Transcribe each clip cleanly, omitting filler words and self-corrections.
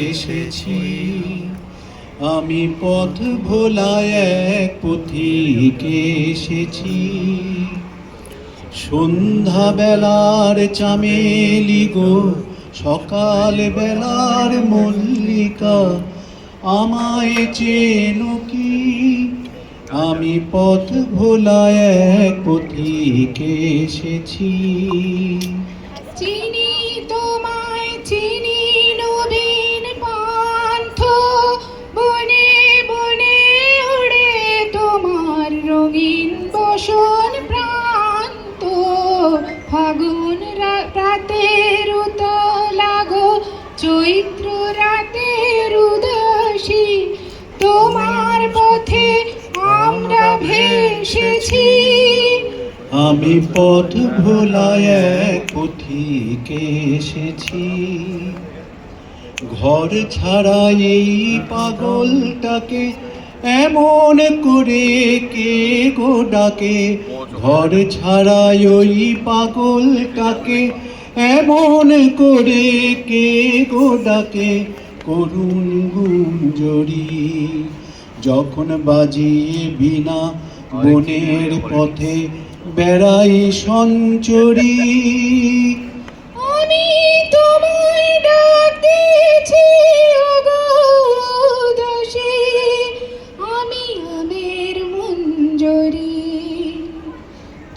এসেছি আমি পথ ভোলায় এক পথিকে এসেছি। সন্ধ্যা বেলার চামেলি গো, সকাল বেলার মল্লিকা, আমায় চেনো কি? আমি পথ ভোলায় এক পথিকে এসেছি। চিনি তোমায় চিনি নবীন পান্থ, বনে বনে উড়ে তোমার রঙিন বসন প্রান্ত। ফাগুন রাতের উতলাগো, চৈত্র রাতের উদাসী, তোমার পথে আমরা ভেসেছি। আমি পথ ভোলায় এক পথিকে এসেছি। ঘর ছাড়া এই পাগলটাকে এমন করে কে গো ডাকে? ঘর ছাড়া ওই পাগলটাকে এমন করে কে গো ডাকে? করুণ গুঞ্জরি যখন বাজিয়ে বিনা বনের পথে বেড়াই সঞ্চরি। আমি তোমায় ডাক দিয়েছি ওগো দাসী, আমি আমের মঞ্জরি।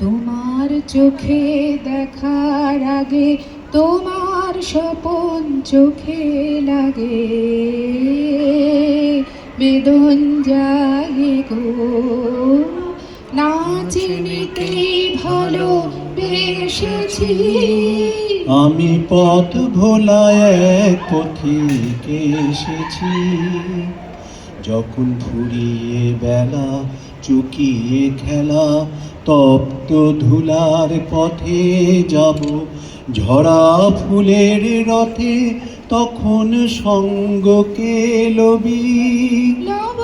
তোমার চোখে দেখার আগে তোমার স্বপন চোখে লাগে, বেদন জাগে গো। না চিনিতেই ভালো বেসেছি। আমি পথ ভোলায় এক পথিকে এসেছি। যখন ফুরিয়ে বেলা চুকিয়ে খেলা, তপ্ত ধুলার পথে যাব ঝরা ফুলের রথে, তখন সঙ্গকে লবি লব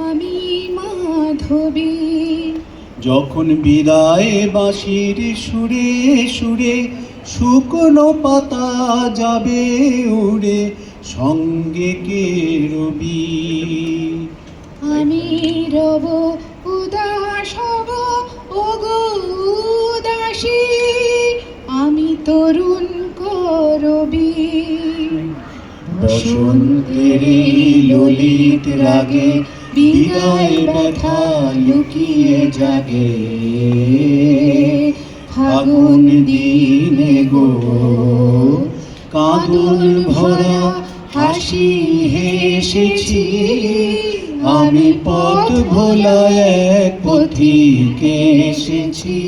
আমি মাধবী। যখন বিদায় বাঁশির সুরে সুরে শুকনো পাতা যাবে উড়ে, সঙ্গে কে রবি? আমি রব উদাস হব ওগো উদাসী, আমি তরুণ করবি। বসন্তের ললিত রাগে বিদায় ব্যথা লুকিয়ে জাগে, ফাগুন দিনে গো কাঁদন ভরা হাসি হেসেছি। আমি পথ ভোলায় এক পথিকে এসেছি।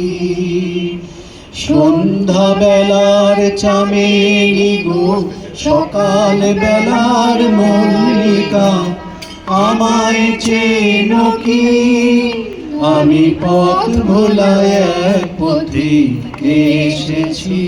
সন্ধ্যা বেলার চামেলি গো, সকাল বেলার মল্লিকা, আমায় চেনো কি? আমি পথ ভোলায় এক পথিকে এসেছি।